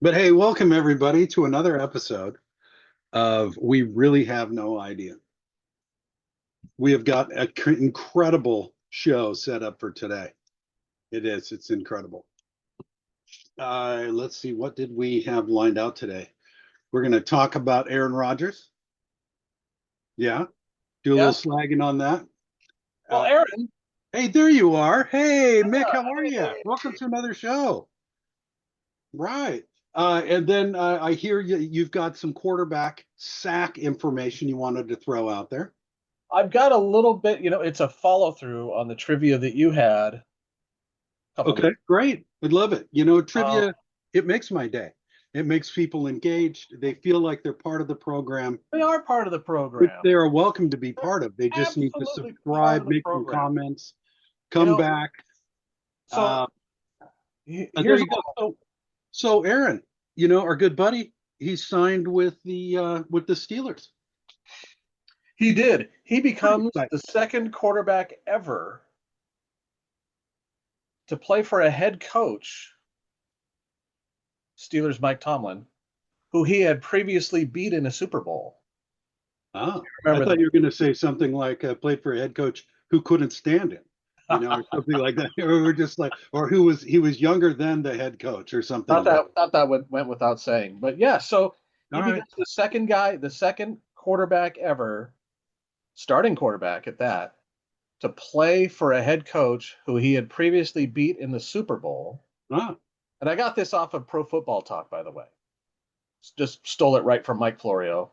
But hey, welcome everybody to another episode of We Really Have No Idea. We have got an incredible show set up for today. It's incredible. Let's see, what did we have lined out today? We're going to talk about Aaron Rodgers. Yeah, do a little Yeah. slagging on that. Well, Uh, Aaron, hey, there you are. Hey, Mick, how are you? hey, Welcome to another show. Right. And then I hear you've got some quarterback sack information you wanted to throw out there. I've got a little bit, it's a follow through on the trivia that you had a couple Okay, weeks. great. I love it. Um, Trivia, it makes my day. It makes people engaged. They feel like they're part of the program, they are part of the which program. they are welcome to be They're part of. They just need to absolutely part subscribe, of the make some program. comments, You come know, back. so There here's you go. also So Aaron, our good buddy, he's signed with the Steelers. he did. He Pretty becomes exciting. the second quarterback ever to play for a head coach, Steelers Mike Tomlin, who he had previously beat in a Super Bowl. I Remember thought you were going to say something like played for a head coach who couldn't stand him, that? or something like that. Or we're just like, or he was younger than the head coach or something Not like. that went without saying, but yeah. So he All right. becomes the second guy, the second quarterback ever, starting quarterback at that, to play for a head coach who he had previously beat in the Super Bowl. Ah, And I got this off of Pro Football Talk, by the way. Just stole it right from Mike Florio.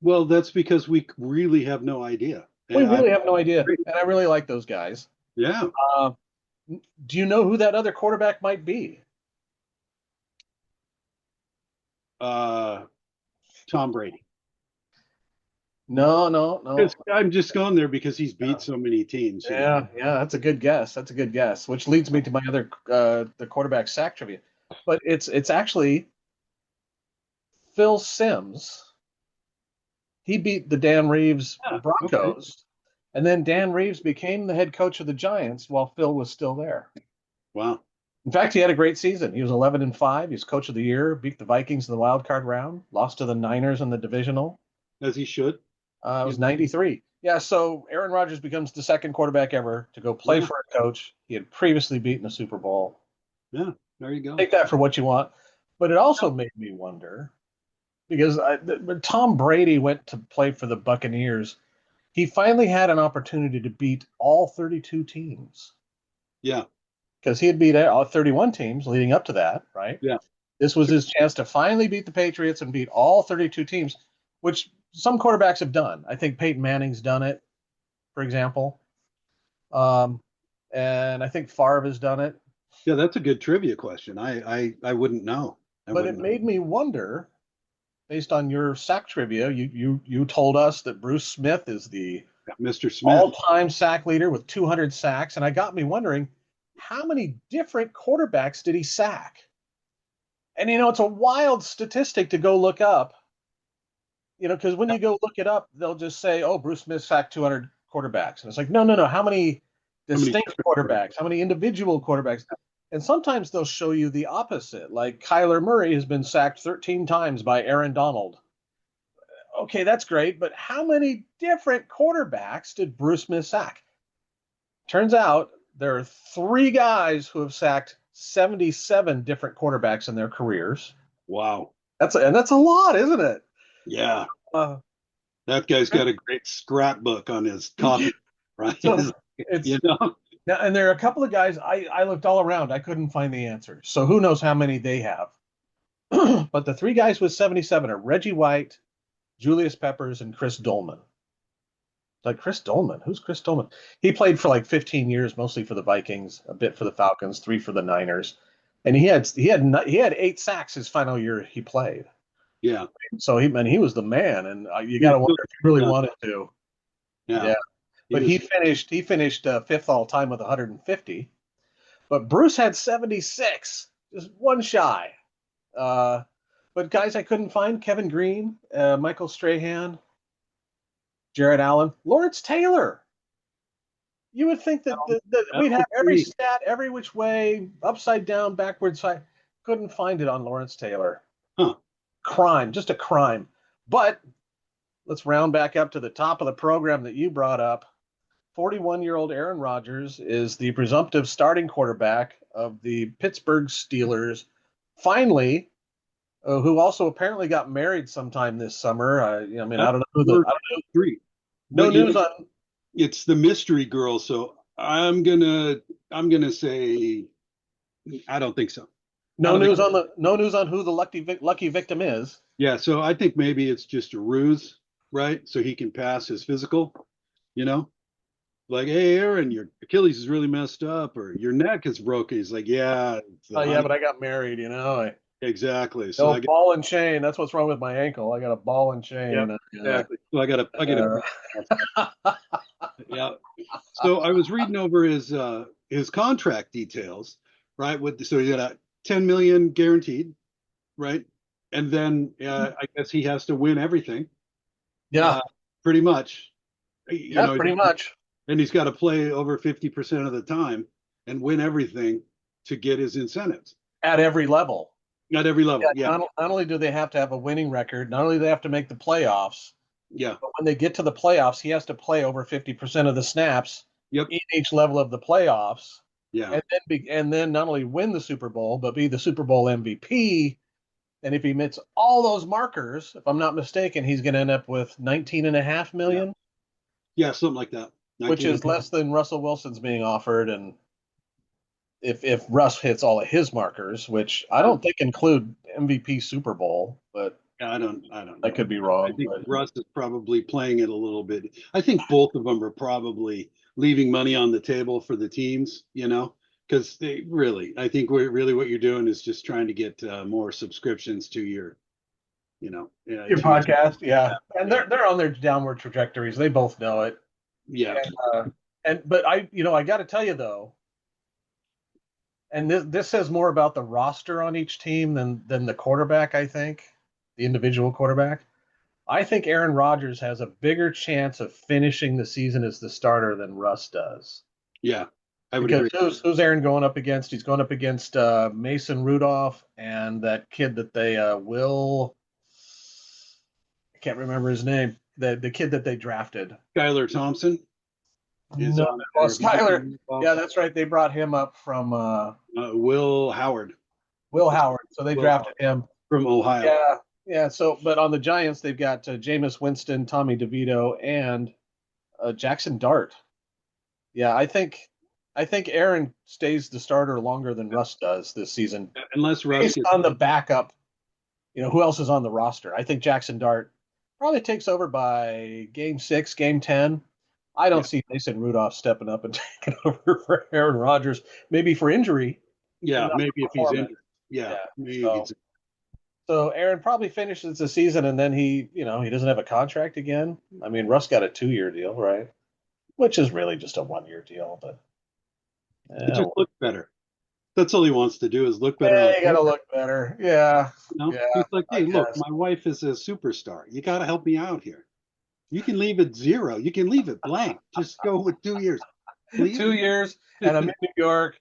well, that's because we really have no idea. We And really have no idea, and I really like those guys. yeah, Uh, do you know who that other quarterback might be? uh, Tom Brady. No, no, no. I'm just going there because he's beat so many teams. Yeah, that's a good guess. That's a good guess, which leads me to my other the quarterback sack trivia. But it's actually Phil Simms. He beat the Dan Reeves Yeah. Okay. Broncos, and then Dan Reeves became the head coach of the Giants while Phil was still there. Wow. In fact, he had a great season. He was 11-5. He's coach of the year, beat the Vikings in the wild card round, lost to the Niners in the divisional. As he should. It Yeah. was 93. Yeah, so Aaron Rodgers becomes the second quarterback ever to go play Yeah. for a coach he had previously beaten the Super Bowl. Yeah. There you go. Take that for what you want. But it also made me wonder because when Tom Brady went to play for the Buccaneers, he finally had an opportunity to beat all 32 teams Yeah. because he had beat all 31 teams leading up to that, right? Yeah. This was his chance to finally beat the Patriots and beat all 32 teams, which some quarterbacks have done. I think Peyton Manning's done it, for example. Um, and I think Favre has done it. Yeah. That's a good trivia question. I wouldn't know. I But it wouldn't know. made me wonder, based on your sack trivia, you told us that Bruce Smith is the Yeah, Mr. Smith. all-time sack leader with 200 sacks, and I got me wondering how many different quarterbacks did he sack? And it's a wild statistic to go look up. Because when you go look it up, they'll just say, "Oh, Bruce Smith sacked 200 quarterbacks," and it's like, no, no, no. How many How many distinct different quarterbacks? How many individual quarterbacks? And sometimes they'll show you the opposite. Like Kyler Murray has been sacked 13 times by Aaron Donald. Okay, that's great, but how many different quarterbacks did Bruce Smith sack? Turns out there are three guys who have sacked 77 different quarterbacks in their careers. Wow. That's a lot, isn't it? Yeah. Uh, That guy's got a great scrapbook on his coffee, right? so it's you know? Now, and there are a couple of guys I looked all around. I couldn't find the answer. So who knows how many they have. But the three guys with 77 are Reggie White, Julius Peppers, and Chris Dolman. Like Chris Dolman. Who's Chris Dolman? He played for like 15 years, mostly for the Vikings, a bit for the Falcons, three for the Niners. And he had 8 sacks his final year he played. Yeah. So he was the man, and you got He's to wonder still, if he really yeah. wanted to. Yeah. Yeah, He but was, he finished fifth all time with 150. But Bruce had 76, just one shy. Uh, but guys I couldn't find: Kevin Green, Michael Strahan, Jared Allen, Lawrence Taylor. You would think that we'd have every me. stat, every which way, upside down, backwards side. Couldn't find it on Lawrence Taylor. Huh. Crime, just a crime. But let's round back up to the top of the program that you brought up. 41-year-old Aaron Rodgers is the presumptive starting quarterback of the Pittsburgh Steelers. Finally, who also apparently got married sometime this summer. I don't know who the. I don't know. Three. No But, news on. It's the mystery girl, so I'm gonna say I don't think so. No news on who the lucky victim is. Yeah, so I think maybe it's just a ruse, right? So he can pass his physical, you know? Like, hey, Aaron, your Achilles is really messed up, or your neck is broken. He's like, yeah. Oh yeah, but I got married, you know. Exactly. So I ball and chain. That's what's wrong with my ankle. I got a ball and chain. Yeah, exactly. So I got yeah. So I was reading over his contract details, right? So he got a 10 million guaranteed, right? And then I guess he has to win everything. Yeah, pretty much. Pretty much. And he's got to play over 50% of the time and win everything to get his incentives. At every level. At every level, yeah. Not only do they have to have a winning record, not only do they have to make the playoffs, yeah. But when they get to the playoffs, he has to play over 50% of the snaps in each level of the playoffs. Yeah. And then not only win the Super Bowl, but be the Super Bowl MVP. And if he meets all those markers, if I'm not mistaken, he's going to end up with 19.5 million. Yeah, something like that. Which is less than Russell Wilson's being offered. And if Russ hits all of his markers, which I don't think include MVP Super Bowl, but I don't I could be wrong. I think Russ is probably playing it a little bit. I think both of them are probably leaving money on the table for the teams, because they really, I think really what you're doing is just trying to get more subscriptions to your, your podcast. Yeah. And they're on their downward trajectories. They both know it. Yeah. But I got to tell you though, and this says more about the roster on each team than the quarterback, I think, the individual quarterback. I think Aaron Rodgers has a bigger chance of finishing the season as the starter than Russ does. Yeah, I would agree. Who's Aaron going up against? He's going up against Mason Rudolph and that kid that they I can't remember his name. The kid that they drafted. Skylar Thompson. Skylar. Yeah, that's right. They brought him up from Will Howard. Will Howard. So they drafted him from Ohio. Yeah. So, but on the Giants, they've got Jameis Winston, Tommy DeVito, and Jackson Dart. Yeah, I think Aaron stays the starter longer than Russ does this season. Unless Russ is on the backup. Who else is on the roster? I think Jackson Dart probably takes over by game 6, game 10. I don't see Mason Rudolph stepping up and taking over for Aaron Rodgers, maybe for injury. Yeah, maybe if he's injured. Yeah. So Aaron probably finishes the season and then he doesn't have a contract again. I mean, Russ got a 2-year deal, right? Which is really just a 1-year deal, but it just looks better. That's all he wants to do is look better. Yeah, you got to look better. Yeah. He's like, hey, look, my wife is a superstar. You got to help me out here. You can leave it 0. You can leave it blank. Just go with 2 years. Please. 2 years, and I'm in New York.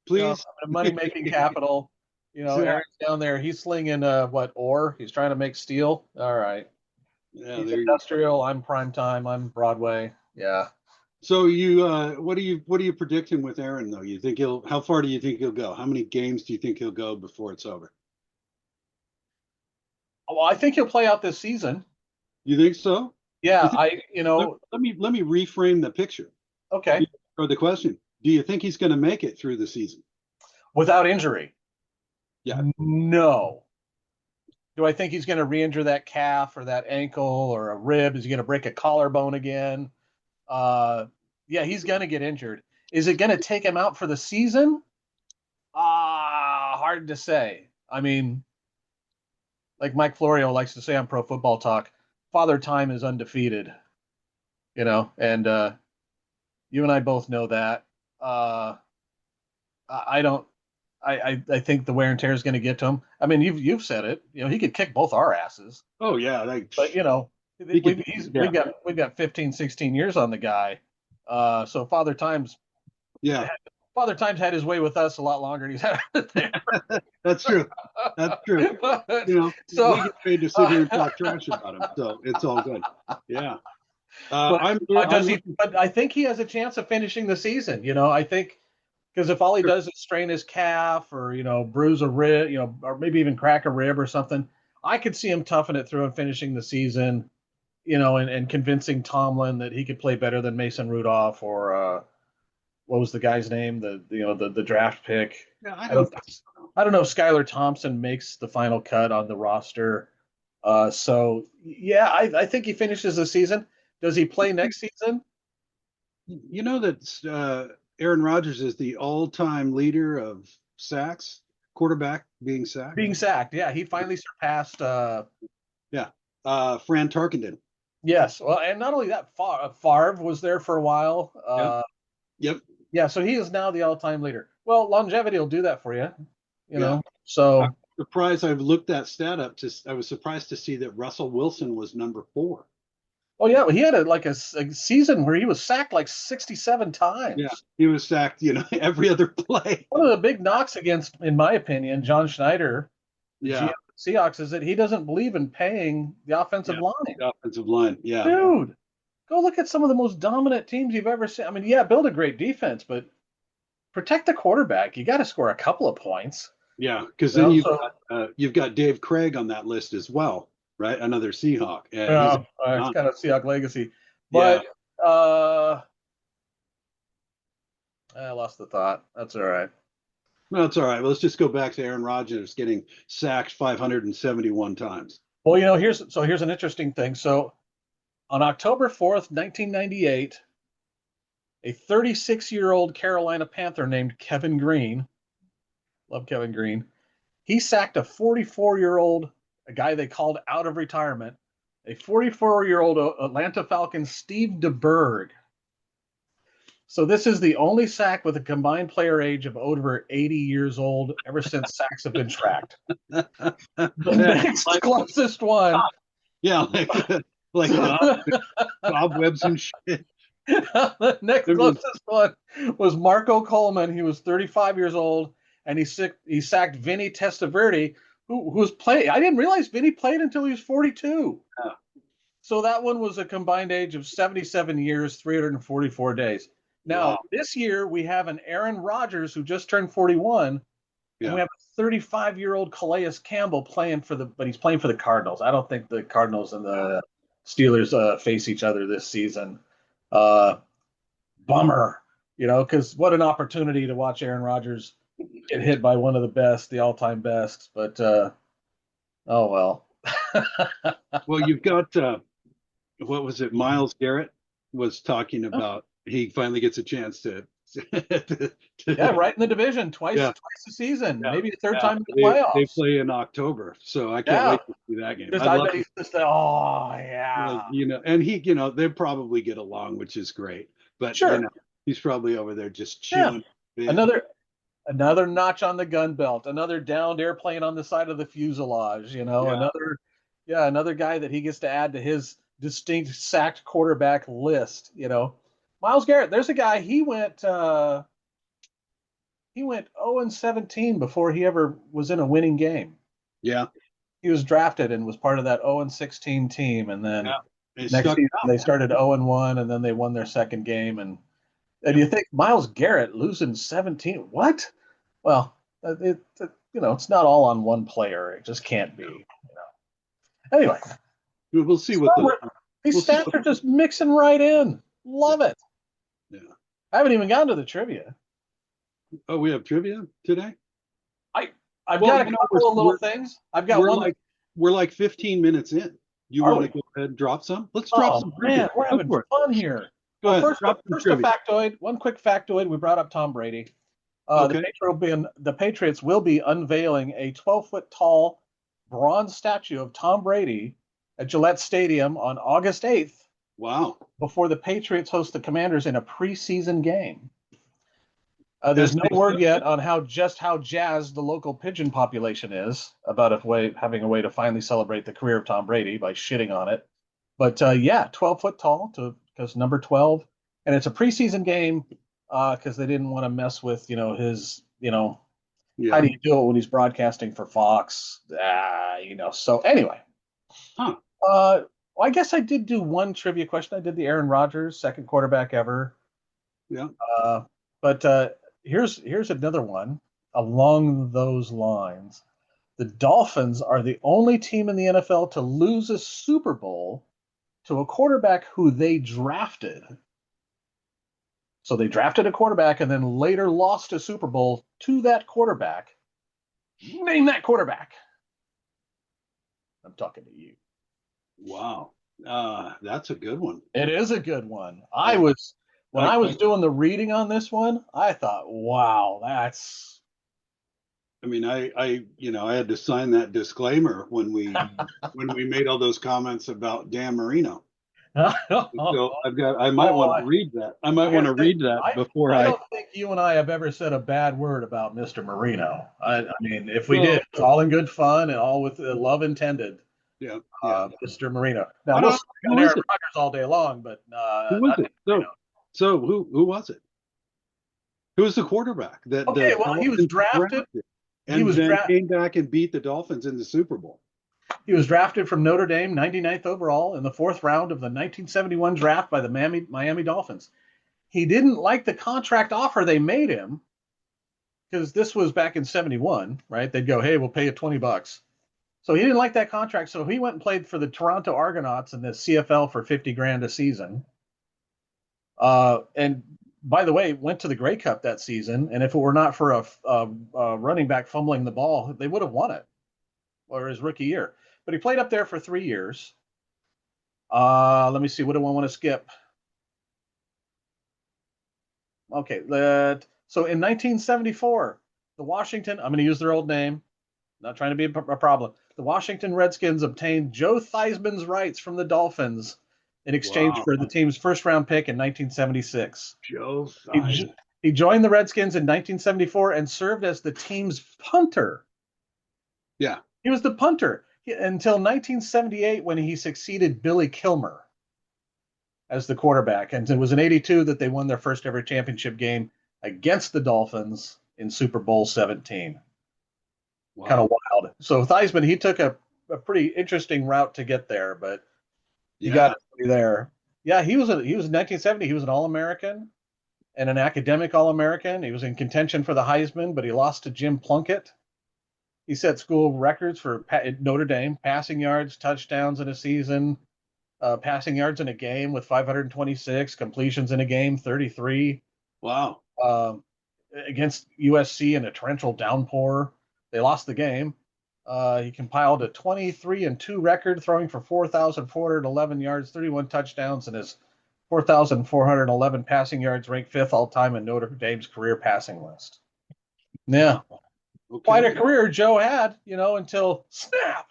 Please. Money-making capital. Aaron's down there. He's slinging ore? He's trying to make steel. All right. Yeah, he's industrial. I'm prime time. I'm Broadway. Yeah. So what are you predicting with Aaron though? You think how far do you think he'll go? How many games do you think he'll go before it's over? Well, I think he'll play out this season. You think so? Yeah, let me reframe the picture. Okay. Or the question. Do you think he's going to make it through the season? Without injury? Yeah. No. Do I think he's going to re-injure that calf or that ankle or a rib? Is he going to break a collarbone again? Yeah, he's going to get injured. Is it going to take him out for the season? Hard to say. I mean, like Mike Florio likes to say on Pro Football Talk, Father Time is undefeated. And you and I both know that. I think the wear and tear is going to get to him. I mean, you've said it. He could kick both our asses. Oh yeah, but we've got 15, 16 years on the guy. So Father Time's Father Time's had his way with us a lot longer than he's had it there. That's true. That's true. But, You know, so, we get paid to sit here and talk trash about him, so it's all good. Yeah. but I'm does he? looking. But I think he has a chance of finishing the season. I think because if all he does is strain his calf or bruise a rib, or maybe even crack a rib or something, I could see him toughing it through and finishing the season. And convincing Tomlin that he could play better than Mason Rudolph or what was the guy's name? The draft pick. Yeah, I don't know if Skylar Thompson makes the final cut on the roster. So yeah, I think he finishes the season. Does he play next season? You know that Aaron Rodgers is the all-time leader of sacks, quarterback being sacked. Being sacked, yeah, he finally surpassed. Yeah, Fran Tarkenton. Yes, well, and not only that, Favre was there for a while. Yep. Yeah, so he is now the all-time leader. Well, longevity will do that for you, you Yeah. know. So I'm surprised. I've looked that stat up. I was surprised to see that Russell Wilson was number 4. oh yeah, he had a season where he was sacked like 67 times. Yeah, he was sacked, every other play. One of the big knocks against, in my opinion, John Schneider, Yeah, Seahawks, is that he doesn't believe in paying the offensive line. the offensive line. Yeah, Dude, go look at some of the most dominant teams you've ever seen. I mean, yeah, build a great defense, but protect the quarterback. You got to score a couple of points. yeah, because then you've got Dave Craig on that list as well, right? Another Seahawk. Yeah, it's kind of Seahawk legacy. But I lost the thought. That's all right. No, it's all right. Well, let's just go back to Aaron Rodgers getting sacked 571 times. Well, here's an interesting thing. So on October 4th, 1998, a 36-year-old Carolina Panther named Kevin Green, love Kevin Green, he sacked a 44-year-old, a guy they called out of retirement, a 44-year-old Atlanta Falcons, Steve DeBerg. So this is the only sack with a combined player age of over 80 years old ever since sacks have been tracked. The next closest one. Yeah, like cobwebs and shit. The next closest one was Marco Coleman. He was 35 years old, and he sacked Vinny Testaverde, who was playing. I didn't realize Vinny played until he was 42. Yeah. So that one was a combined age of 77 years, 344 days. Now, This year we have an Aaron Rodgers who just turned 41, and we have a 35-year-old Calais Campbell but he's playing for the Cardinals. I don't think the Cardinals and the Steelers face each other this season. Bummer, because what an opportunity to watch Aaron Rodgers get hit by one of the all-time best. But oh well. Well, you've got what was it? Miles Garrett was talking about. He finally gets a chance to right in the division twice a season, maybe a third time in the playoffs. They play in October, so I can't wait to see that game. And they probably get along, which is great. But he's probably over there just chilling. Yeah. Another notch on the gun belt, another downed airplane on the side of the fuselage. Another guy that he gets to add to his distinct sacked quarterback list. Miles Garrett, there's a guy, he went 0-17 before he ever was in a winning game. Yeah. He was drafted and was part of that 0-16 team, and then next season they started 0-1, and then they won their second game. And you think Miles Garrett losing 17? What? Well, it's not all on one player. It just can't be. Anyway, we'll see what these stats are just mixing right in. Love it. Yeah. I haven't even gotten to the trivia. Oh, we have trivia today? I've got a couple of little things. I've got one. We're like 15 minutes in. You want to go ahead and drop some? Let's drop some. Man, we're having fun here. Go ahead. First a factoid. One quick factoid. We brought up Tom Brady. The Patriots will be unveiling a 12-foot tall bronze statue of Tom Brady at Gillette Stadium on August 8th. Wow. Before the Patriots host the Commanders in a preseason game. There's no word yet on how jazzed the local pigeon population is about having a way to finally celebrate the career of Tom Brady by shitting on it. But 12 foot tall because number 12, and it's a preseason game. because they didn't want to mess with, his, how Yeah. do you do it when he's broadcasting for Fox? So anyway, Huh. well, I guess I did do one trivia question. I did the Aaron Rodgers, second quarterback ever. Yeah. But here's another one along those lines. The Dolphins are the only team in the NFL to lose a Super Bowl to a quarterback who they drafted. So they drafted a quarterback and then later lost a Super Bowl to that quarterback. Name that quarterback. I'm talking to you. Wow. That's a good one. It is a good one. Yeah. When I was doing the reading on this one, I thought, wow, that's. I mean, I had to sign that disclaimer when we made all those comments about Dan Marino. So I might want to read that. I might want to read that before I don't think you and I have ever said a bad word about Mr. Marino. I mean, if we did, it's all in good fun and all with love intended. Yeah. Mr. Marino. Now we'll speak on Aaron Rodgers all day long, but who was it? So who was it? Who was the quarterback that okay, well, he was drafted. And then came back and beat the Dolphins in the Super Bowl. He was drafted from Notre Dame, 99th overall in the fourth round of the 1971 draft by the Miami Dolphins. He didn't like the contract offer they made him because this was back in 71, right? They'd go, hey, we'll pay you $20. So he didn't like that contract. So he went and played for the Toronto Argonauts in the CFL for $50,000 a season. And by the way, went to the Grey Cup that season. And if it were not for a running back fumbling the ball, they would have won it, or his rookie year. But he played up there for 3 years. Let me see. What do I want to skip? Okay. So in 1974, I'm going to use their old name. Not trying to be a problem. The Washington Redskins obtained Joe Theismann's rights from the Dolphins in exchange for the team's first-round pick in 1976. Joe Theismann. He joined the Redskins in 1974 and served as the team's punter. Yeah. He was the punter until 1978 when he succeeded Billy Kilmer as the quarterback. And it was in 82 that they won their first ever championship game against the Dolphins in Super Bowl 17. Wow. Kind of wild. So Theismann, he took a pretty interesting route to get there, but he got there. Yeah, he was in 1970. He was an All-American and an academic All-American. He was in contention for the Heisman, but he lost to Jim Plunkett. He set school records for Notre Dame, passing yards, touchdowns in a season, passing yards in a game with 526, completions in a game, 33. Wow. Against USC in a torrential downpour. They lost the game. He compiled a 23-2 record, throwing for 4,411 yards, 31 touchdowns, and his 4,411 passing yards ranked fifth all-time in Notre Dame's career passing list. Yeah. Okay. Quite a career Joe had, until snap.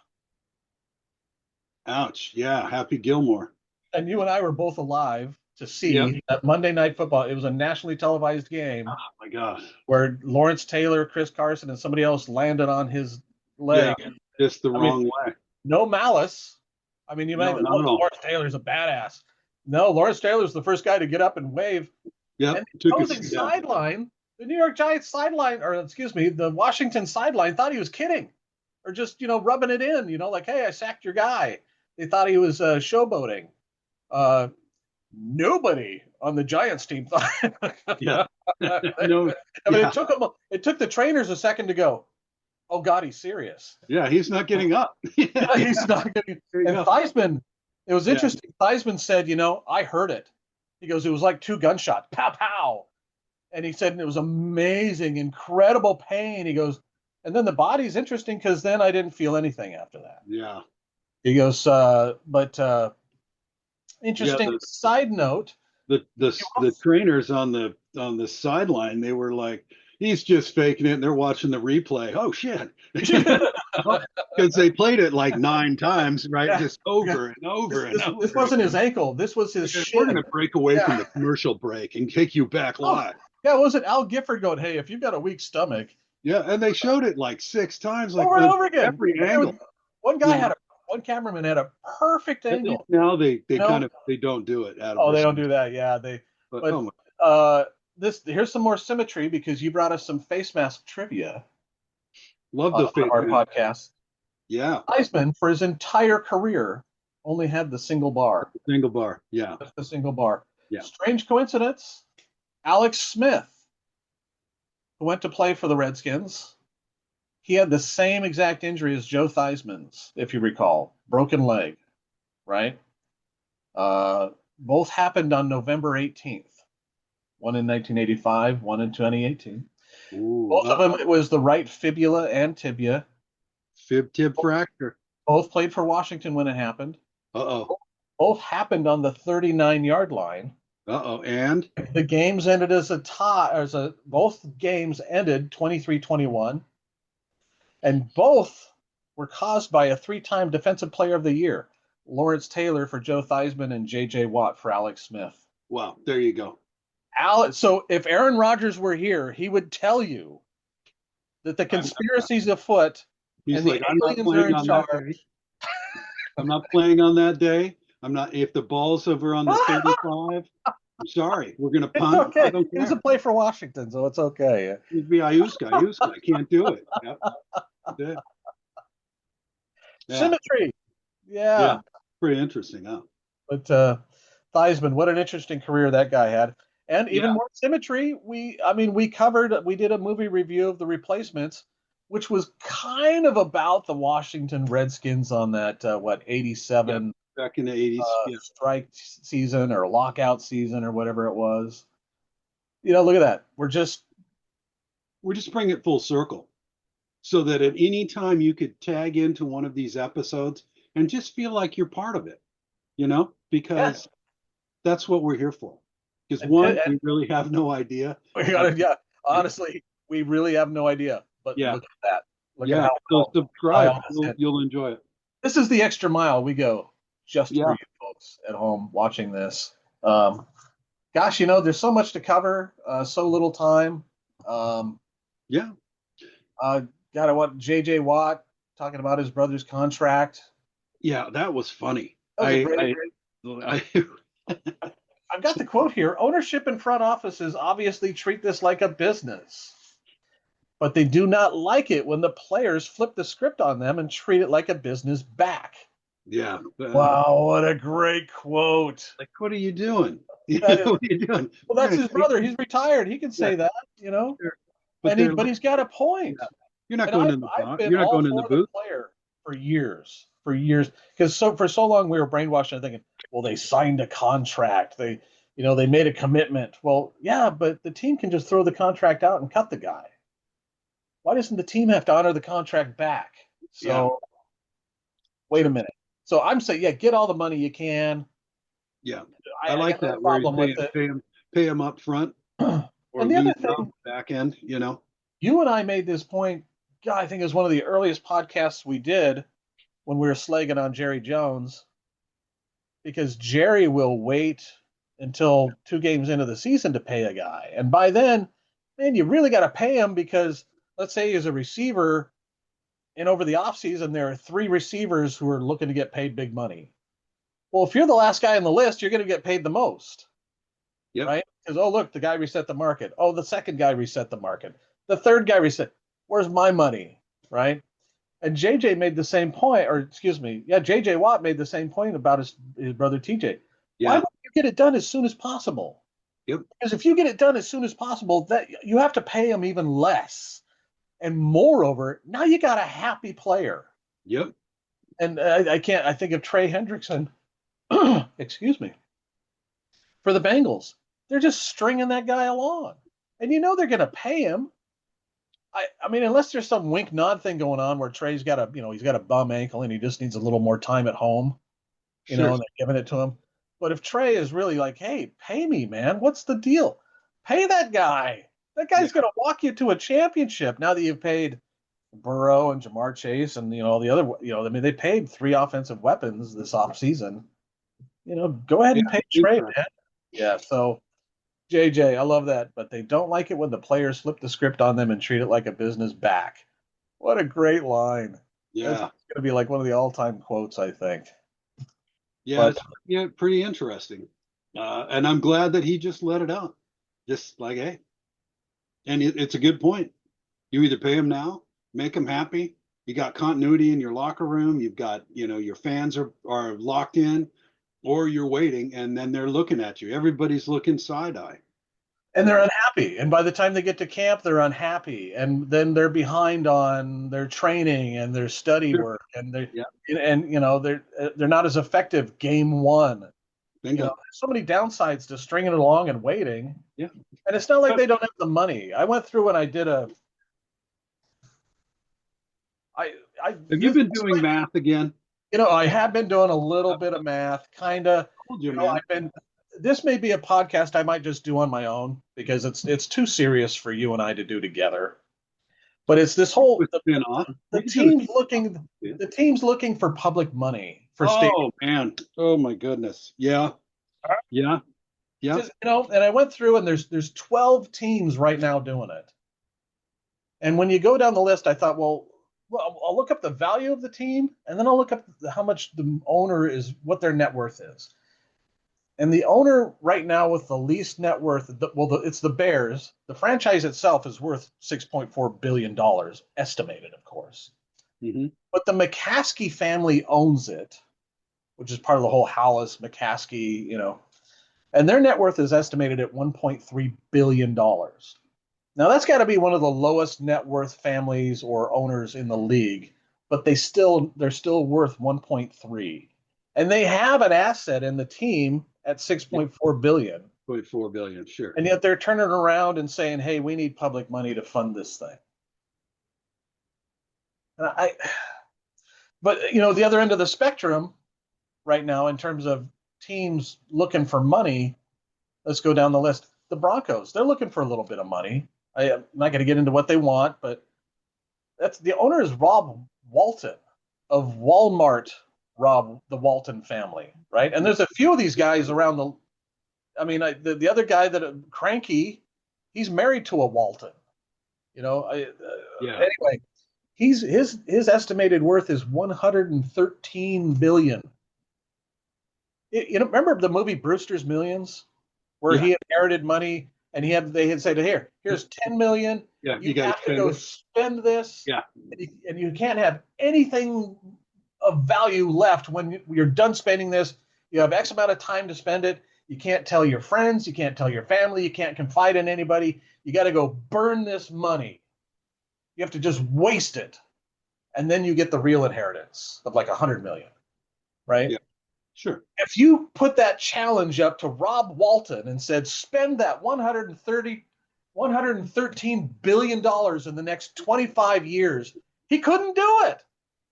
Ouch. Yeah. Happy Gilmore. And you and I were both alive to see that Monday Night Football. It was a nationally televised game. Oh, my gosh. Where Lawrence Taylor, Chris Carson, and somebody else landed on his leg. Yeah, just the wrong way. No malice. I mean, you might know Lawrence Taylor's a badass. No, Lawrence Taylor's the first guy to get up and wave. Yeah. And the opposing sideline, the New York Giants sideline, the Washington sideline thought he was kidding. Or just, rubbing it in, like, hey, I sacked your guy. They thought he was showboating. Nobody on the Giants team thought. Yeah. It took the trainers a second to go, oh God, he's serious. Yeah, he's not getting up. He's not getting. And Theismann, it was interesting. Theismann said, I heard it. He goes, it was like 2 gunshots, pow pow, and he said it was amazing, incredible pain. He goes, and then the body's interesting because then I didn't feel anything after that. Yeah. He goes, interesting side note. The trainers on the sideline, they were like, he's just faking it, and they're watching the replay. Oh shit. Because they played it like 9 times, right? Yeah. Just over and over and over. This wasn't his ankle. This was his shin. We're going to break away from the commercial break and kick you back live. Yeah, wasn't Al Gifford going, hey, if you've got a weak stomach. Yeah, and they showed it like 6 times. Like over and over again. Every angle. One cameraman had a perfect angle. Now they don't do it. They don't do that. Yeah, here's some more symmetry because you brought us some face mask trivia Love on the face our mask. podcast. Yeah. Heisman, for his entire career, only had the single bar. Single bar. Yeah. Just the single bar. Yeah. Strange coincidence. Alex Smith, who went to play for the Redskins, he had the same exact injury as Joe Theismann's, if you recall, broken leg, right? Both happened on November 18th. One in 1985, one in 2018. Ooh, Both of them, it was the right fibula and tibia. Fib tib fracture. Both played for Washington when it happened. Uh-oh. Both happened on the 39-yard line. Uh-oh. And? The games ended as a tie. Both games ended 23-21. And both were caused by a three-time Defensive Player of the Year. Lawrence Taylor for Joe Theismann and J.J. Watt for Alex Smith. Wow. There you go. So if Aaron Rodgers were here, he would tell you that the conspiracy's afoot. He's and like, the I'm not aliens are playing in on that charge. day. I'm not playing on that day. I'm not. If the ball's over on the 35, I'm sorry. We're gonna punt. It's okay. I don't He was care. a play for Washington, so it's okay. It'd be Iuska. I can't do it. Yep. Yeah. Yeah. Symmetry. Yeah. Yeah. Pretty interesting, huh? But Theismann, what an interesting career that guy had. And even Yeah. more symmetry, we did a movie review of The Replacements, which was kind of about the Washington Redskins on that 87 Back in the 80s. Yeah. strike season or lockout season or whatever it was. Look at that. We're just bringing it full circle so that at any time you could tag into one of these episodes and just feel like you're part of it, because that's what we're here for. Because we really have no idea. honestly, we really have no idea. But look at that. Look at so subscribe. You'll enjoy it. This is the extra mile we go just for you folks at home watching this. Gosh, there's so much to cover, so little time. God, I want J.J. Watt talking about his brother's contract. Yeah, that was funny. I've got the quote here. Ownership and front offices obviously treat this like a business, but they do not like it when the players flip the script on them and treat it like a business back. Yeah. Wow, what a great quote. Like, what are you doing? What are you doing? Well, that's his brother. He's retired. He can say that, Sure. But he's got a point. Yeah. You're not going in the booth. You're not going in the booth. Player for years, because for so long we were brainwashed and thinking, well, they signed a contract. They made a commitment. Well, yeah, but the team can just throw the contract out and cut the guy. Why doesn't the team have to honor the contract back? So, wait a minute. So I'm saying, get all the money you can. Yeah, I like that. Where you pay them up front, or and the other thing, back end. You and I made this point. God, I think it was one of the earliest podcasts we did when we were slagging on Jerry Jones, because Jerry will wait until 2 games into the season to pay a guy, and by then, man, you really got to pay him because let's say he's a receiver, and over the offseason there are 3 receivers who are looking to get paid big money. Well, if you're the last guy on the list, you're going to get paid the most. Yep. Right? Because, look, the guy reset the market. Oh, the second guy reset the market. The third guy reset. Where's my money? Right? And JJ made the same point, JJ Watt made the same point about his brother TJ. Yeah. Why don't you get it done as soon as possible? Yep. Because if you get it done as soon as possible, that you have to pay him even less. And moreover, now you got a happy player. Yep. And I think of Trey Hendrickson, excuse me, for the Bengals. They're just stringing that guy along. And they're going to pay him. I mean, unless there's some wink nod thing going on where Trey's got he's got a bum ankle and he just needs a little more time at home, and they're giving it to him. But if Trey is really like, hey, pay me, man, what's the deal? Pay that guy. That guy's going to walk you to a championship now that you've paid Burrow and Jamar Chase and, the other, they paid 3 offensive weapons this offseason. Go ahead and pay Trey, man. Yeah, so JJ, I love that, but they don't like it when the players flip the script on them and treat it like a business back. What a great line. Yeah. That's going to be like one of the all-time quotes, I think. Yeah, pretty interesting. And I'm glad that he just let it out. Just like, hey, and it's a good point. You either pay them now, make them happy. You got continuity in your locker room. You've got, your fans are locked in, or you're waiting and then they're looking at you. Everybody's looking side eye. And they're unhappy. And by the time they get to camp, they're unhappy. And then they're behind on their training and their study Sure. work. And they Yeah. and they're not as effective game one. Bingo. There's so many downsides to stringing it along and waiting. Yeah. And it's not like they don't have the money. I went through and I did a I Have you this, been doing math again? I have been doing a little bit of math, kind of. Told you, man. I've been. This may be a podcast I might just do on my own because it's too serious for you and I to do together. But it's this whole the team's looking for public money for state. Oh man. Oh my goodness. Yeah. Yeah. Yeah. And I went through and there's 12 teams right now doing it. And when you go down the list, I thought, well, I'll look up the value of the team, and then I'll look up how much the owner is, what their net worth is. And the owner right now with the least net worth, it's the Bears. The franchise itself is worth $6.4 billion, estimated, of course. Mm-hmm. But the McCaskey family owns it, which is part of the whole Hollis McCaskey, and their net worth is estimated at $1.3 billion. Now that's got to be one of the lowest net worth families or owners in the league, but they're still worth 1.3, and they have an asset in the team at 6.4 billion. 0.4 billion, sure. And yet they're turning around and saying, "Hey, we need public money to fund this thing." But the other end of the spectrum right now in terms of teams looking for money, let's go down the list. The Broncos, they're looking for a little bit of money. I'm not going to get into what they want, but that's the owner is Rob Walton of Walmart. The Walton family, right? And there's a few of these guys around the other guy Cranky, he's married to a Walton. Anyway, his estimated worth is 113 billion. Remember the movie Brewster's Millions, where he inherited money and they had said, here's 10 million. Yeah, you have to go spend this. Yeah, and you can't have anything of value left when you're done spending this. You have X amount of time to spend it. You can't tell your friends. You can't tell your family. You can't confide in anybody. You got to go burn this money. You have to just waste it. And then you get the real inheritance of like 100 million, right? Yeah, sure. If you put that challenge up to Rob Walton and said, spend that $113 billion in the next 25 years, he couldn't do it.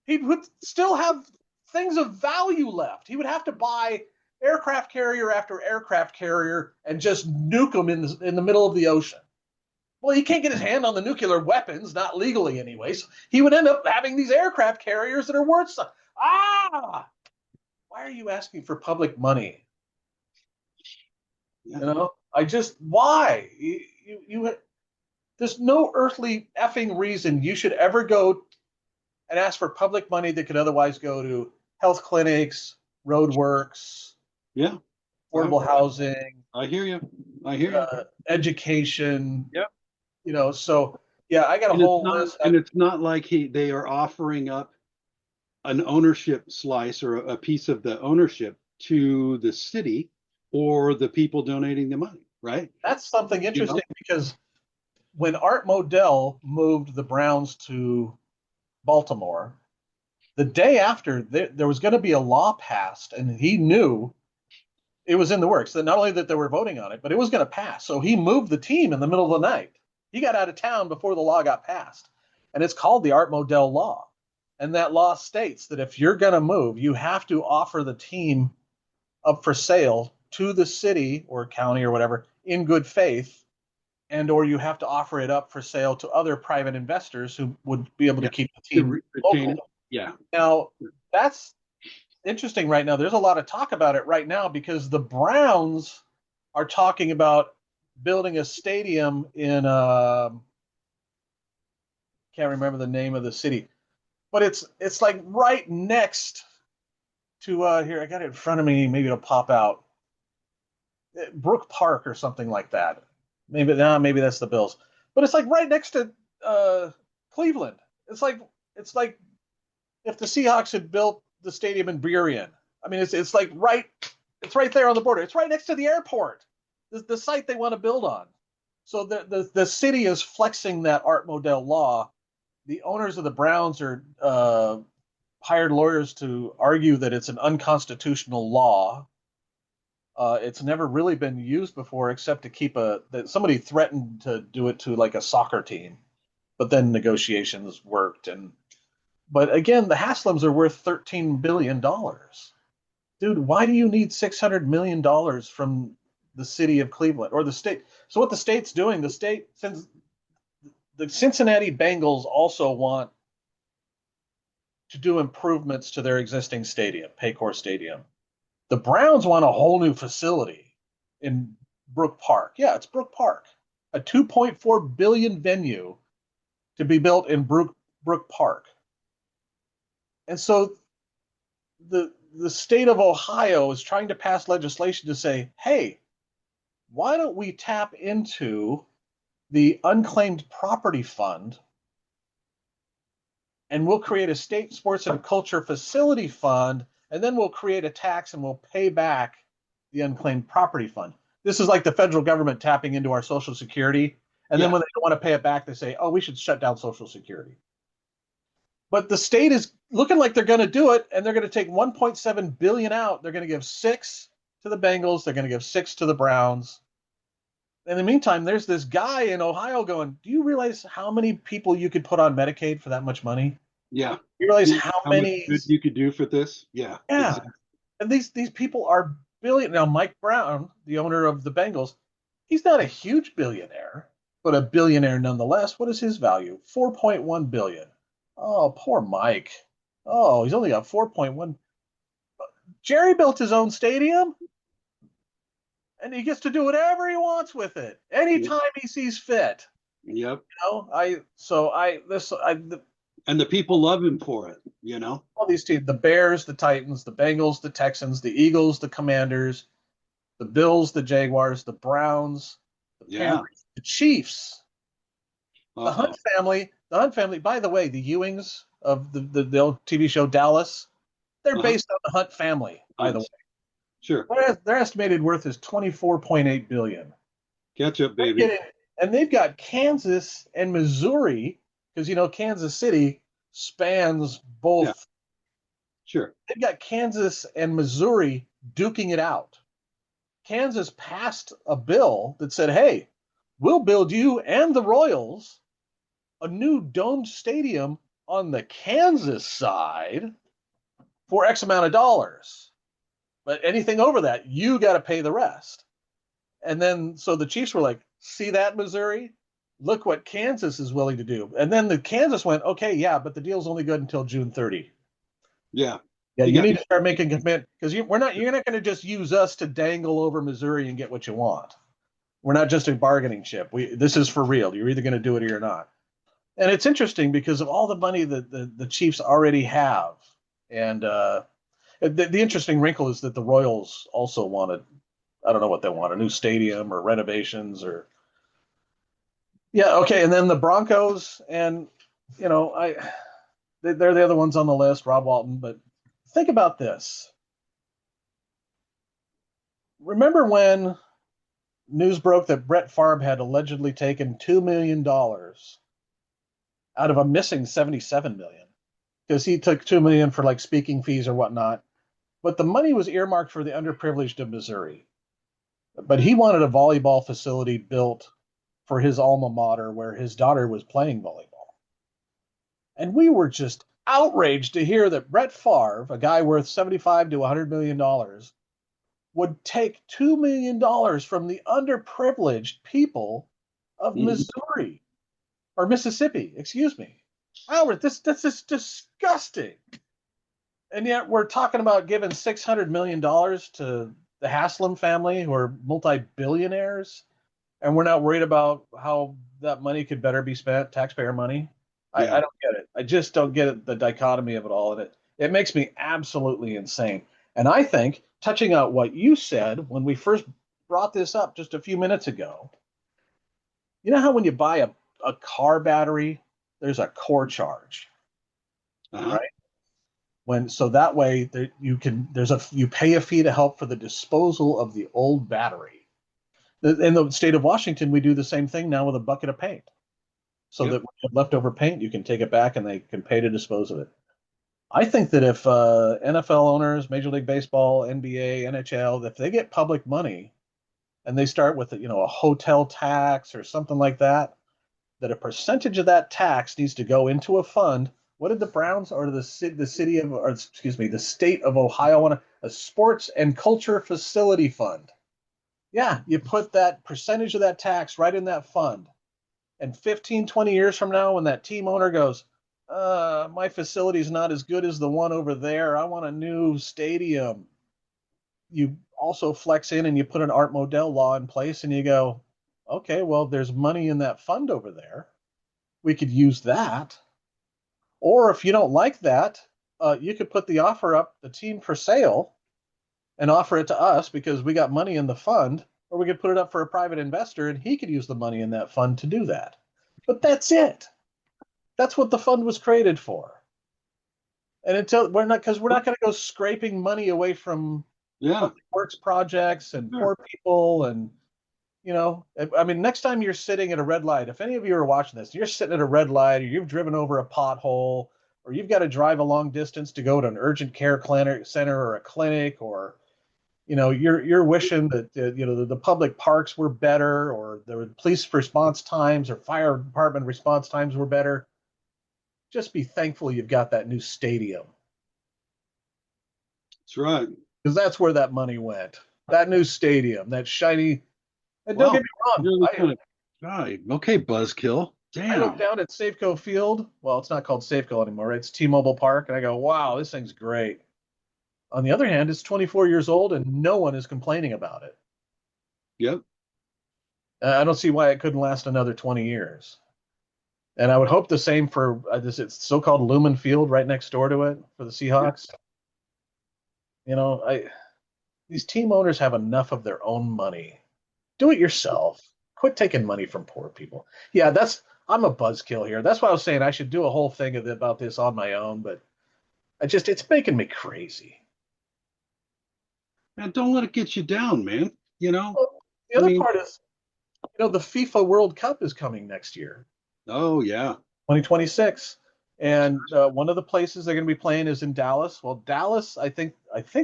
He would still have things of value left. He would have to buy aircraft carrier after aircraft carrier and just nuke them in the middle of the ocean. Well, he can't get his hand on the nuclear weapons, not legally anyways. He would end up having these aircraft carriers that are worth stuff. Why are you asking for public money? Yeah. Why? There's no earthly effing reason you should ever go and ask for public money that could otherwise go to health clinics, roadworks, affordable housing. I hear you. Education. Yep. I got a whole list. And it's not like they are offering up an ownership slice or a piece of the ownership to the city or the people donating the money, right? That's something interesting because when Art Modell moved the Browns to Baltimore, the day after there was going to be a law passed, and he knew it was in the works. That not only that they were voting on it, but it was going to pass. So he moved the team in the middle of the night. He got out of town before the law got passed, and it's called the Art Modell Law. And that law states that if you're going to move, you have to offer the team up for sale to the city or county or whatever in good faith, or you have to offer it up for sale to other private investors who would be able to keep the team local. Yeah. Now, that's interesting right now. There's a lot of talk about it right now because the Browns are talking about building a stadium in can't remember the name of the city, but it's like right next to here. I got it in front of me. Maybe it'll pop out. Brook Park or something like that. maybe that's the Bills, but it's like right next to Cleveland. It's like if the Seahawks had built the stadium in Burien. I mean, it's like it's right there on the border. It's right next to the airport, the site they want to build on. So the city is flexing that Art Modell law. The owners of the Browns are hired lawyers to argue that it's an unconstitutional law. It's never really been used before, except to keep that somebody threatened to do it to like a soccer team, but then negotiations worked. But again, the Haslams are worth $13 billion. Dude, why do you need $600 million from the city of Cleveland or the state? So what the state's doing, since the Cincinnati Bengals also want to do improvements to their existing stadium, Paycor Stadium. The Browns want a whole new facility in Brook Park. Yeah, it's Brook Park, a 2.4 billion venue to be built in Brook Park. And so the state of Ohio is trying to pass legislation to say, hey, why don't we tap into the unclaimed property fund and we'll create a state sports and culture facility fund, and then we'll create a tax and we'll pay back the unclaimed property fund. This is like the federal government tapping into our Social Security. And then when they don't want to pay it back, they say, oh, we should shut down Social Security. But the state is looking like they're going to do it, and they're going to take 1.7 billion out. They're going to give 6 to the Bengals. They're going to give 6 to the Browns. In the meantime, there's this guy in Ohio going, do you realize how many people you could put on Medicaid for that much money? Yeah. You realize how many much good you could do for this? Yeah. Yeah. Exactly. And these people are billion. Now, Mike Brown, the owner of the Bengals, he's not a huge billionaire, but a billionaire nonetheless. What is his value? 4.1 billion. Oh, poor Mike. Oh, he's only got 4.1. Jerry built his own stadium, and he gets to do whatever he wants with it anytime he sees fit. Yep. And the people love him for it, you know. All these teams: the Bears, the Titans, the Bengals, the Texans, the Eagles, the Commanders, the Bills, the Jaguars, the Browns, the Panthers, the Chiefs, the Hunt family. The Hunt family. By the way, the Ewings of the old TV show Dallas, they're based on the Hunt family. By the way, sure. Their estimated worth is $24.8 billion. Catch up, baby. And they've got Kansas and Missouri, because Kansas City spans both. Yeah. Sure. They've got Kansas and Missouri duking it out. Kansas passed a bill that said, hey, we'll build you and the Royals a new domed stadium on the Kansas side for X amount of dollars. But anything over that, you got to pay the rest. And then, so the Chiefs were like, see that, Missouri? Look what Kansas is willing to do. And then the Kansas went, okay, yeah, but the deal's only good until June 30. Yeah. Yeah, you need to start making commitment, because you're not going to just use us to dangle over Missouri and get what you want. We're not just a bargaining chip. This is for real. You're either going to do it or you're not. And it's interesting because of all the money that the Chiefs already have. And the interesting wrinkle is that the Royals also wanted, I don't know what they want, a new stadium or renovations or. Yeah, okay. And then the Broncos, and, they're the other ones on the list, Rob Walton. But think about this. Remember when news broke that Brett Favre had allegedly taken $2 million out of a missing $77 million, because he took $2 million for like speaking fees or whatnot, but the money was earmarked for the underprivileged of Missouri. But he wanted a volleyball facility built for his alma mater where his daughter was playing volleyball. And we were just outraged to hear that Brett Favre, a guy worth $75 to $100 million, would take $2 million from the underprivileged people of Missouri. Or Mississippi, excuse me. Howard, this is disgusting. And yet we're talking about giving $600 million to the Haslam family, who are multi-billionaires, and we're not worried about how that money could better be spent, taxpayer money. Yeah. I don't get it. I just don't get it, the dichotomy of it all. And it makes me absolutely insane. And I think, touching on what you said when we first brought this up just a few minutes ago, You know how when you buy a car battery, there's a core charge, Uh-huh. right? So that way you pay a fee to help for the disposal of the old battery. In the state of Washington, we do the same thing now with a bucket of paint. So that Yep. when you have leftover paint, you can take it back and they can pay to dispose of it. I think that if NFL owners, Major League Baseball, NBA, NHL, if they get public money and they start with a hotel tax or something like that, that a percentage of that tax needs to go into a fund. What did the Browns or the city of, or excuse me, the state of Ohio want a sports and culture facility fund? Yeah, you put that percentage of that tax right in that fund. And 15, 20 years from now, when that team owner goes, my facility's not as good as the one over there. I want a new stadium. You also flex in and you put an Art Modell law in place and you go, okay, well, there's money in that fund over there. We could use that. Or if you don't like that, you could put the offer up, the team for sale, and offer it to us because we got money in the fund, or we could put it up for a private investor and he could use the money in that fund to do that. But that's it. That's what the fund was created for. And until we're not going to go scraping money away from Yeah. public works projects and Sure. poor people. And, I mean, next time you're sitting at a red light, if any of you are watching this, you're sitting at a red light or you've driven over a pothole or you've got to drive a long distance to go to an urgent care center or a clinic, or you're wishing that the public parks were better, or the police response times or fire department response times were better. Just be thankful you've got that new stadium, That's right. because that's where that money went. That new stadium, that shiny. And don't get Wow. me wrong, You're the kind of guy. Okay, Buzzkill. I look Damn. down at Safeco Field. Well, it's not called Safeco anymore, right? It's T-Mobile Park, and I go, "Wow, this thing's great." On the other hand, it's 24 years old, and no one is complaining about it. Yep. I don't see why it couldn't last another 20 years. And I would hope the same for this. It's so-called Lumen Field right next door to it for the Yep. Seahawks. These team owners have enough of their own money. Do it yourself. Quit taking money from poor people. Yeah, I'm a buzzkill here. That's why I was saying I should do a whole thing about this on my own, but it's making me crazy. Man, don't let it get you down, man. Well, the I other mean, part is, the FIFA World Cup is coming next year, oh yeah. 2026. And one of the places they're going to be playing is in Dallas. Well, Dallas, I think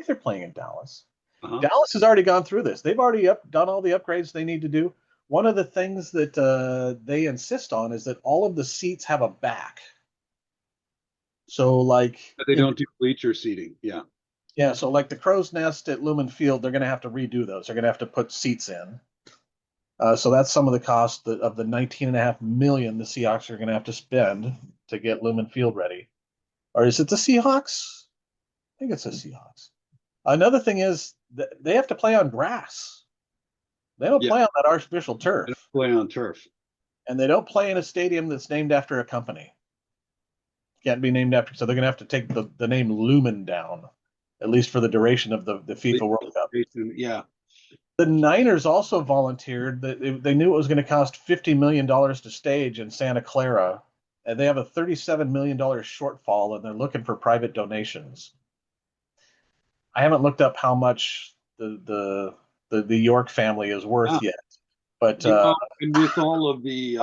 they're playing in Dallas. Uh-huh. Dallas has already gone through this. They've already done all the upgrades they need to do. One of the things that they insist on is that all of the seats have a back. So, But they don't do bleacher seating. Yeah. yeah, so like the Crow's Nest at Lumen Field, they're going to have to redo those. They're going to have to put seats in. So that's some of the cost of the 19.5 million the Seahawks are going to have to spend to get Lumen Field ready. Or is it the Seahawks? I think it's the Seahawks. Another thing is they have to play on grass. They don't Yeah. play on that artificial turf, They don't play on turf. and they don't play in a stadium that's named after a company. Can't be named after, so they're going to have to take the name Lumen down, at least for the duration of the FIFA World Cup. Yeah. The Niners also volunteered that they knew it was going to cost $50 million to stage in Santa Clara, and they have a $37 million shortfall, and they're looking for private donations. I haven't looked up how much the York family is worth yet, but And with all of the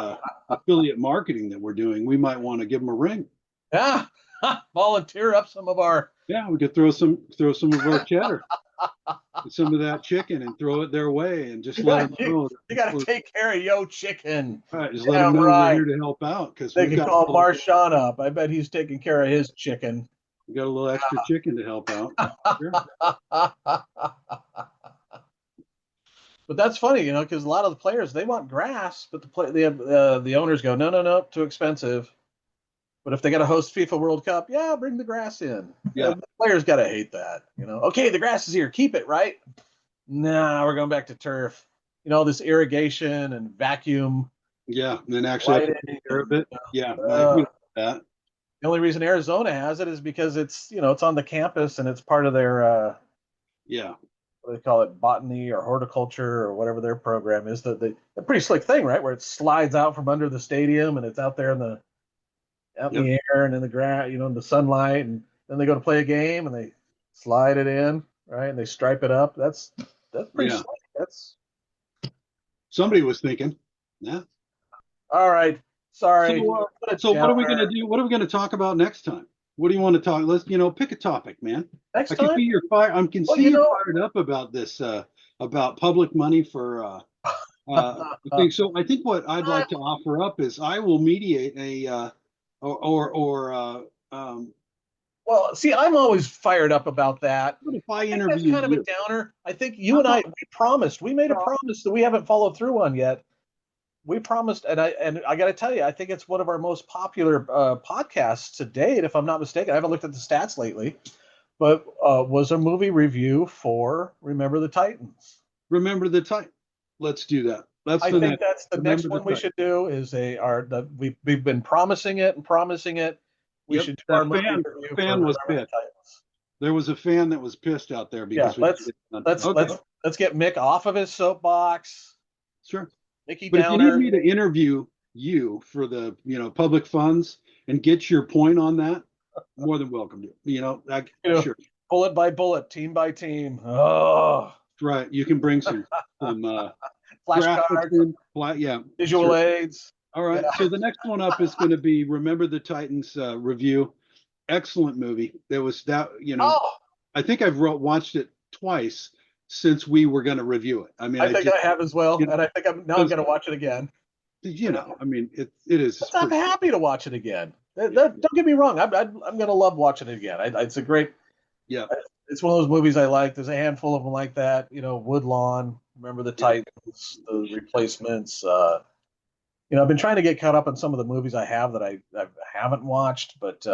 affiliate marketing that we're doing, we might want to give them a ring. yeah, volunteer up some of our. Yeah, we could throw some of our cheddar, some of that chicken, and throw it their way, and just let them know. You got to take care of yo chicken. Right, just let them know we're here to help out, because They can call Marshawn up. I bet he's taking care of his chicken. we got a little extra chicken to help out. Sure. But that's funny, because a lot of the players, they want grass, but the owners go, no, no, no, too expensive. But if they got to host FIFA World Cup, yeah, bring the grass in. Yeah. The players got to hate that. Okay, the grass is here, keep it, right? Nah, we're going back to turf. This irrigation and vacuum. Yeah, and then actually have to take care of it. Yeah, I agree with that. The only reason Arizona has it is because it's on the campus and it's part of their yeah. what do they call it, botany or horticulture or whatever their program is. A pretty slick thing, right? Where it slides out from under the stadium and it's out there out in Yep. the air and in the ground, in the sunlight, and then they go to play a game and they slide it in, right? And they stripe it up. That's pretty Yeah. slick. That's Somebody was thinking. Yeah. all right. So, Sorry. so what are we going to do? What are we going to talk about next time? What do you want to talk? Let's, pick a topic, man. Next I can time? see you're fire. I can Well, see you're fired up about this, about public money for thing. So I think what I'd like to offer up is I will mediate well, see, I'm always fired up about that. what if I I think that's interview kind of a you? downer. I think you and I, we made a promise that we haven't followed through on yet. We promised, and I got to tell you, I think it's one of our most popular podcasts to date, if I'm not mistaken. I haven't looked at the stats lately, but was a movie review for Remember the Titans. Remember the time. Let's do that. I think that's the next one we should do. We've been promising it and promising it. We should do our movie review for fan was Remember the pissed. Titans. There was a fan that was pissed out there because let's get Mick off of his soapbox. Sure. Mickey But Downer. if you need me to interview you for the public funds and get your point on that, more than welcome to. Sure. Bullet by bullet, team by team. Oh, right. You can bring some flashcards, visual sure. aids. All right. Yeah. So the next one up is going to be Remember the Titans review. Excellent movie. There was that. I think I've watched it twice since we were going to review it. I mean, I think I have as well, and I think I'm going to watch it again. I mean, it is. I'm happy to watch it again. Don't get me wrong. I'm going to love watching it again. It's a great. Yeah. It's one of those movies I like. There's a handful of them like that. Woodlawn, Remember the Titans, The Replacements. I've been trying to get caught up on some of the movies I have that I haven't watched, but.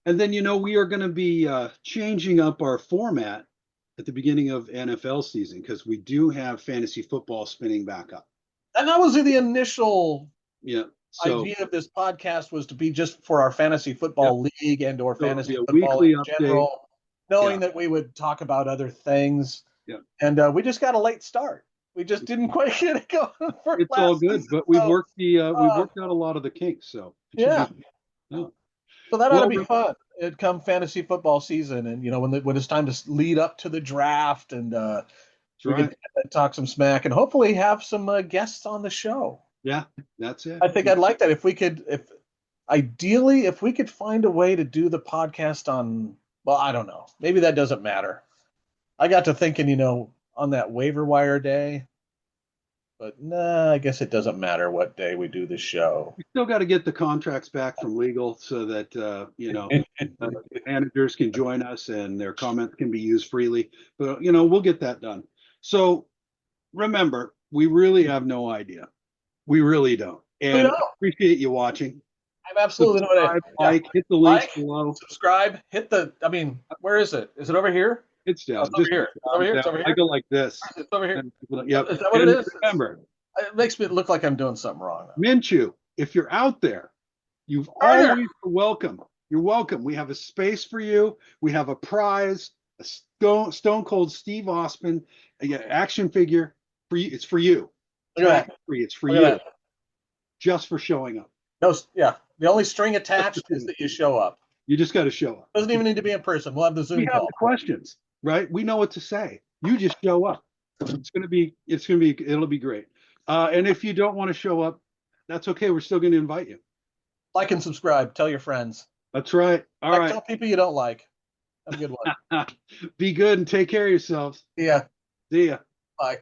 And then we are going to be changing up our format at the beginning of NFL season because we do have fantasy football spinning back up. And that was the initial idea of this podcast, was to be just for our fantasy football league and or fantasy football in general, knowing that we would talk about other things. Yeah. And we just got a late start. We just didn't quite get it going. It's all good, but we've worked we've worked out a lot of the kinks. So So that ought to be fun. It come fantasy football season, and when it's time to lead up to the draft, and we can talk some smack, and hopefully have some guests on the show. Yeah, that's it. I think I'd like that if we could find a way to do the podcast on. Well, I don't know. Maybe that doesn't matter. I got to thinking, on that waiver wire day. But I guess it doesn't matter what day we do the show. We still got to get the contracts back from legal so that managers can join us and their comments can be used freely. But we'll get that done. So remember, we really have no idea. We really don't. And I appreciate you watching. I'm absolutely hit the links below. Subscribe. Where is it? Is it over here? It's down. It's over here. It's over here. I go like this. It's over here. Yep. Is that what it is? Remember, it makes me look like I'm doing something wrong. Minshew, if you're out there, you've always welcome. You're welcome. We have a space for you. We have a prize, a Stone Cold Steve Austin action figure for you. It's for you. It's for you. Just for showing up. The only string attached is that you show up. You just got to show up. Doesn't even need to be in person. We'll have the Zoom call. The questions, right? We know what to say. You just show up. It'll be great. And if you don't want to show up, that's okay. We're still going to invite you. Like and subscribe. Tell your friends. That's right. All right. Tell people you don't like. Have a good one. Be good and take care of yourselves. Yeah. See ya. Bye.